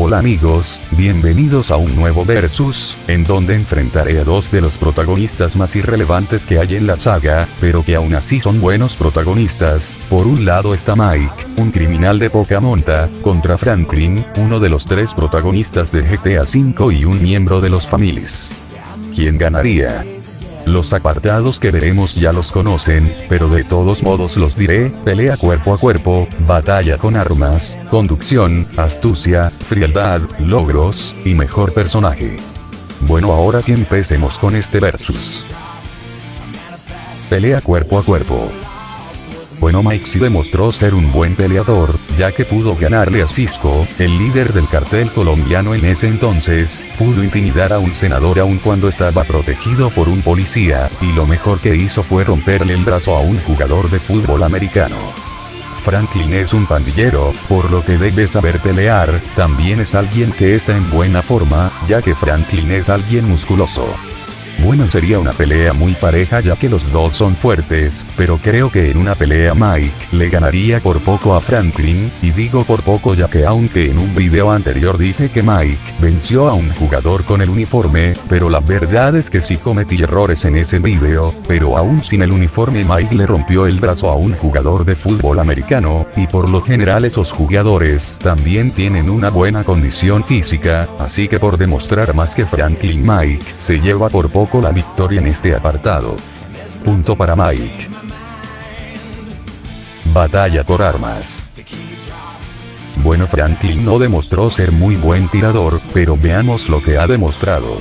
Hola amigos, bienvenidos a un nuevo versus, en donde enfrentaré a dos de los protagonistas más irrelevantes que hay en la saga, pero que aún así son buenos protagonistas. Por un lado está Mike, un criminal de poca monta, contra Franklin, uno de los tres protagonistas de GTA V y un miembro de los Families. ¿Quién ganaría? Los apartados que veremos ya los conocen, pero de todos modos los diré: pelea cuerpo a cuerpo, batalla con armas, conducción, astucia, frialdad, logros, y mejor personaje. Bueno, ahora sí empecemos con este versus. Pelea cuerpo a cuerpo. Bueno, Mike sí demostró ser un buen peleador, ya que pudo ganarle a Cisco, el líder del cartel colombiano en ese entonces, pudo intimidar a un senador aun cuando estaba protegido por un policía, y lo mejor que hizo fue romperle el brazo a un jugador de fútbol americano. Franklin es un pandillero, por lo que debe saber pelear, también es alguien que está en buena forma, ya que Franklin es alguien musculoso. Bueno, sería una pelea muy pareja ya que los dos son fuertes, pero creo que en una pelea Mike le ganaría por poco a Franklin, y digo por poco ya que aunque en un video anterior dije que Mike venció a un jugador con el uniforme, pero la verdad es que sí cometí errores en ese video, pero aún sin el uniforme Mike le rompió el brazo a un jugador de fútbol americano, y por lo general esos jugadores también tienen una buena condición física, así que por demostrar más que Franklin, Mike se lleva por poco la victoria en este apartado. Punto para Mike. Batalla por armas. Bueno, Franklin no demostró ser muy buen tirador, pero veamos lo que ha demostrado.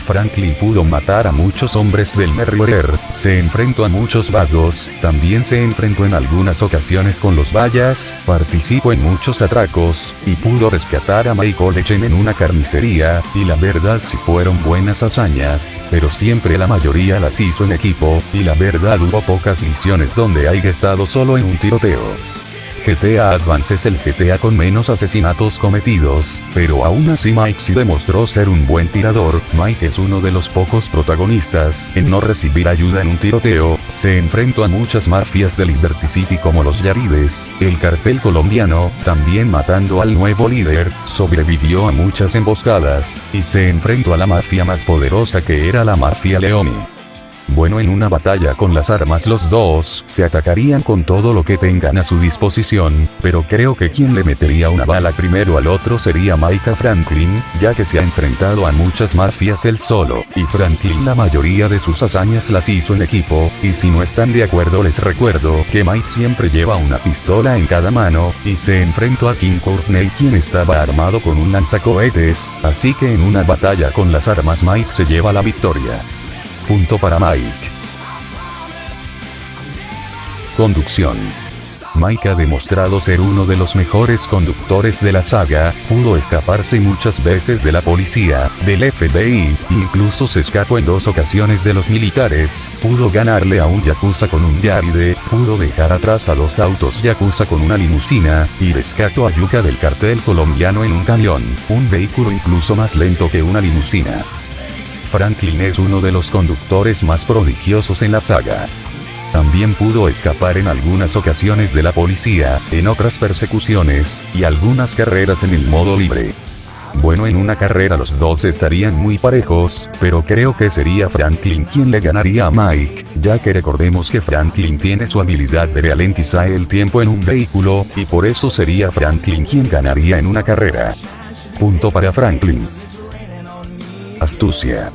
Franklin pudo matar a muchos hombres del Merriweather, se enfrentó a muchos vagos, también se enfrentó en algunas ocasiones con los vallas, participó en muchos atracos, y pudo rescatar a Michael Echen en una carnicería, y la verdad sí fueron buenas hazañas, pero siempre la mayoría las hizo en equipo, y la verdad hubo pocas misiones donde haya estado solo en un tiroteo. GTA Advance es el GTA con menos asesinatos cometidos, pero aún así Mike sí demostró ser un buen tirador. Mike es uno de los pocos protagonistas en no recibir ayuda en un tiroteo, se enfrentó a muchas mafias de Liberty City como los Yarides, el cartel colombiano, también matando al nuevo líder, sobrevivió a muchas emboscadas, y se enfrentó a la mafia más poderosa que era la mafia Leone. Bueno, en una batalla con las armas los dos se atacarían con todo lo que tengan a su disposición, pero creo que quien le metería una bala primero al otro sería Mike a Franklin, ya que se ha enfrentado a muchas mafias él solo, y Franklin la mayoría de sus hazañas las hizo en equipo, y si no están de acuerdo les recuerdo que Mike siempre lleva una pistola en cada mano, y se enfrentó a King Courtney quien estaba armado con un lanzacohetes, así que en una batalla con las armas Mike se lleva la victoria. Punto para Mike. Conducción. Mike ha demostrado ser uno de los mejores conductores de la saga, pudo escaparse muchas veces de la policía, del FBI, incluso se escapó en 2 ocasiones de los militares, pudo ganarle a un yakuza con un Yaride, pudo dejar atrás a 2 autos yakuza con una limusina, y rescató a Yuka del cartel colombiano en un camión, un vehículo incluso más lento que una limusina. Franklin es uno de los conductores más prodigiosos en la saga. También pudo escapar en algunas ocasiones de la policía, en otras persecuciones, y algunas carreras en el modo libre. Bueno, en una carrera los dos estarían muy parejos, pero creo que sería Franklin quien le ganaría a Mike, ya que recordemos que Franklin tiene su habilidad de ralentizar el tiempo en un vehículo, y por eso sería Franklin quien ganaría en una carrera. Punto para Franklin. Astucia.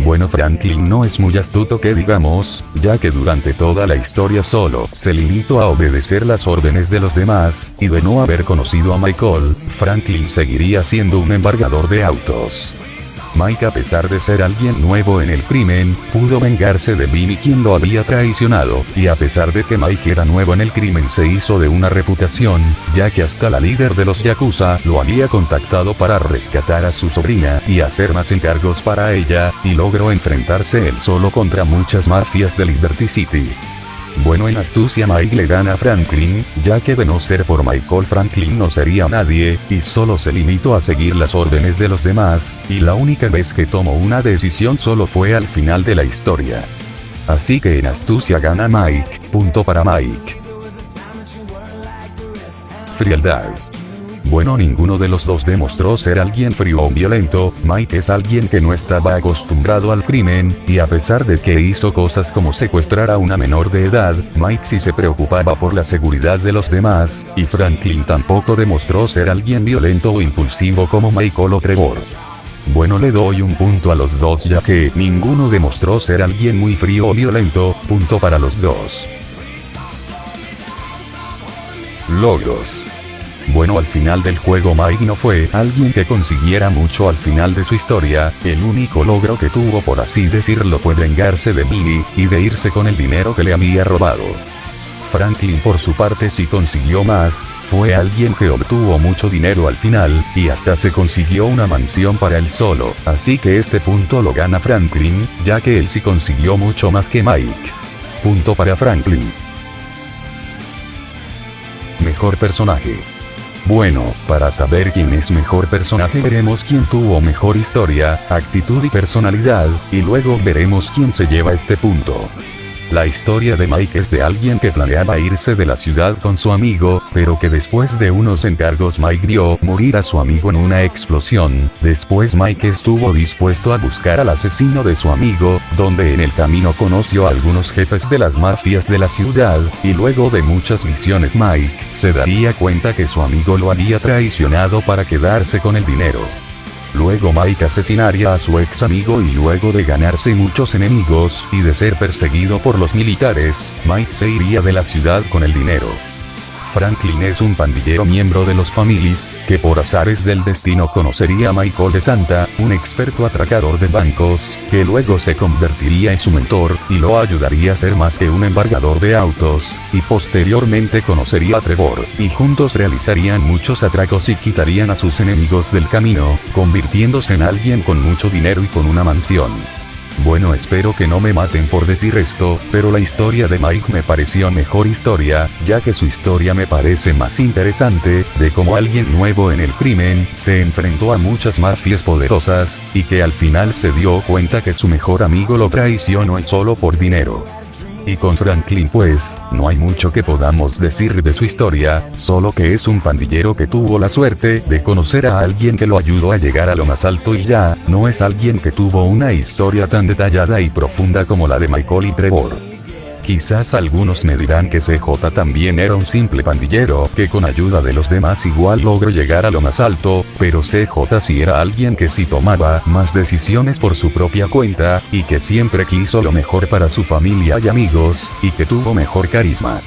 Bueno, Franklin no es muy astuto que digamos, ya que durante toda la historia solo se limitó a obedecer las órdenes de los demás, y de no haber conocido a Michael, Franklin seguiría siendo un embargador de autos. Mike, a pesar de ser alguien nuevo en el crimen, pudo vengarse de Vinny quien lo había traicionado, y a pesar de que Mike era nuevo en el crimen se hizo de una reputación, ya que hasta la líder de los Yakuza lo había contactado para rescatar a su sobrina y hacer más encargos para ella, y logró enfrentarse él solo contra muchas mafias de Liberty City. Bueno, en astucia Mike le gana a Franklin, ya que de no ser por Michael Franklin no sería nadie, y solo se limitó a seguir las órdenes de los demás, y la única vez que tomó una decisión solo fue al final de la historia. Así que en astucia gana Mike, punto para Mike. Frialdad. Bueno, ninguno de los dos demostró ser alguien frío o violento. Mike es alguien que no estaba acostumbrado al crimen, y a pesar de que hizo cosas como secuestrar a una menor de edad, Mike sí se preocupaba por la seguridad de los demás, y Franklin tampoco demostró ser alguien violento o impulsivo como Michael o Trevor. Bueno, le doy un punto a los dos ya que ninguno demostró ser alguien muy frío o violento. Punto para los dos. Logros. Bueno, al final del juego Mike no fue alguien que consiguiera mucho al final de su historia. El único logro que tuvo, por así decirlo, fue vengarse de Billy, y de irse con el dinero que le había robado. Franklin por su parte sí consiguió más, fue alguien que obtuvo mucho dinero al final, y hasta se consiguió una mansión para él solo, así que este punto lo gana Franklin, ya que él sí consiguió mucho más que Mike. Punto para Franklin. Mejor personaje. Bueno, para saber quién es mejor personaje veremos quién tuvo mejor historia, actitud y personalidad, y luego veremos quién se lleva este punto. La historia de Mike es de alguien que planeaba irse de la ciudad con su amigo, pero que después de unos encargos Mike vio morir a su amigo en una explosión. Después Mike estuvo dispuesto a buscar al asesino de su amigo, donde en el camino conoció a algunos jefes de las mafias de la ciudad, y luego de muchas misiones Mike se daría cuenta que su amigo lo había traicionado para quedarse con el dinero. Luego Mike asesinaría a su ex amigo y luego de ganarse muchos enemigos y de ser perseguido por los militares, Mike se iría de la ciudad con el dinero. Franklin es un pandillero miembro de los Families, que por azares del destino conocería a Michael de Santa, un experto atracador de bancos, que luego se convertiría en su mentor, y lo ayudaría a ser más que un embargador de autos, y posteriormente conocería a Trevor, y juntos realizarían muchos atracos y quitarían a sus enemigos del camino, convirtiéndose en alguien con mucho dinero y con una mansión. Bueno, espero que no me maten por decir esto, pero la historia de Mike me pareció mejor historia, ya que su historia me parece más interesante, de cómo alguien nuevo en el crimen se enfrentó a muchas mafias poderosas, y que al final se dio cuenta que su mejor amigo lo traicionó y solo por dinero. Y con Franklin pues, no hay mucho que podamos decir de su historia, solo que es un pandillero que tuvo la suerte de conocer a alguien que lo ayudó a llegar a lo más alto y ya, no es alguien que tuvo una historia tan detallada y profunda como la de Michael y Trevor. Quizás algunos me dirán que CJ también era un simple pandillero, que con ayuda de los demás igual logró llegar a lo más alto, pero CJ sí era alguien que sí tomaba más decisiones por su propia cuenta, y que siempre quiso lo mejor para su familia y amigos, y que tuvo mejor carisma.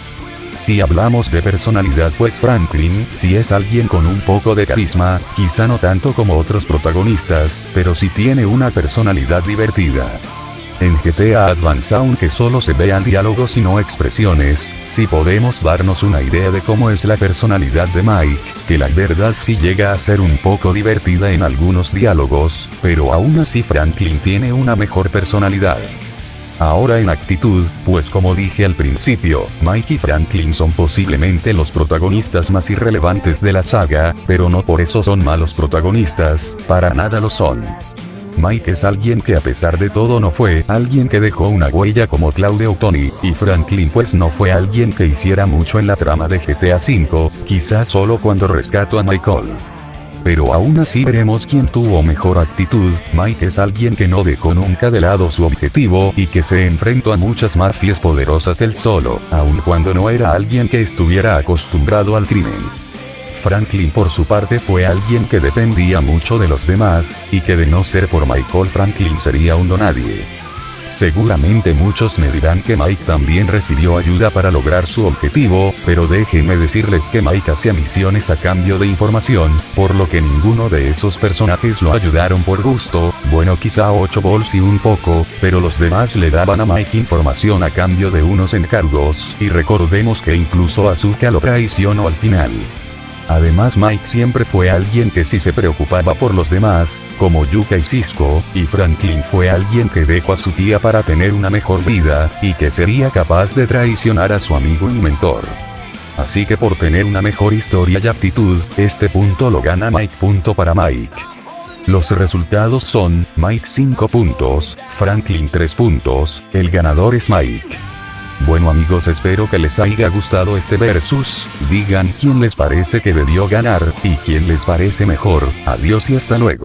Si hablamos de personalidad pues Franklin sí es alguien con un poco de carisma, quizá no tanto como otros protagonistas, pero sí tiene una personalidad divertida. En GTA Advance, aunque solo se vean diálogos y no expresiones, sí podemos darnos una idea de cómo es la personalidad de Mike, que la verdad sí llega a ser un poco divertida en algunos diálogos, pero aún así Franklin tiene una mejor personalidad. Ahora en actitud, pues como dije al principio, Mike y Franklin son posiblemente los protagonistas más irrelevantes de la saga, pero no por eso son malos protagonistas, para nada lo son. Mike es alguien que a pesar de todo no fue alguien que dejó una huella como Claude o Tony, y Franklin pues no fue alguien que hiciera mucho en la trama de GTA V, quizás solo cuando rescató a Michael. Pero aún así veremos quién tuvo mejor actitud. Mike es alguien que no dejó nunca de lado su objetivo y que se enfrentó a muchas mafias poderosas él solo, aun cuando no era alguien que estuviera acostumbrado al crimen. Franklin por su parte fue alguien que dependía mucho de los demás, y que de no ser por Michael Franklin sería un donadie. Seguramente muchos me dirán que Mike también recibió ayuda para lograr su objetivo, pero déjenme decirles que Mike hacía misiones a cambio de información, por lo que ninguno de esos personajes lo ayudaron por gusto, bueno quizá 8 Balls y un poco, pero los demás le daban a Mike información a cambio de unos encargos, y recordemos que incluso Asuka lo traicionó al final. Además Mike siempre fue alguien que sí se preocupaba por los demás, como Yuka y Cisco, y Franklin fue alguien que dejó a su tía para tener una mejor vida, y que sería capaz de traicionar a su amigo y mentor. Así que por tener una mejor historia y aptitud, este punto lo gana Mike. Punto para Mike. Los resultados son, Mike 5 puntos, Franklin 3 puntos, el ganador es Mike. Bueno amigos, espero que les haya gustado este versus, digan quién les parece que debió ganar, y quién les parece mejor. Adiós y hasta luego.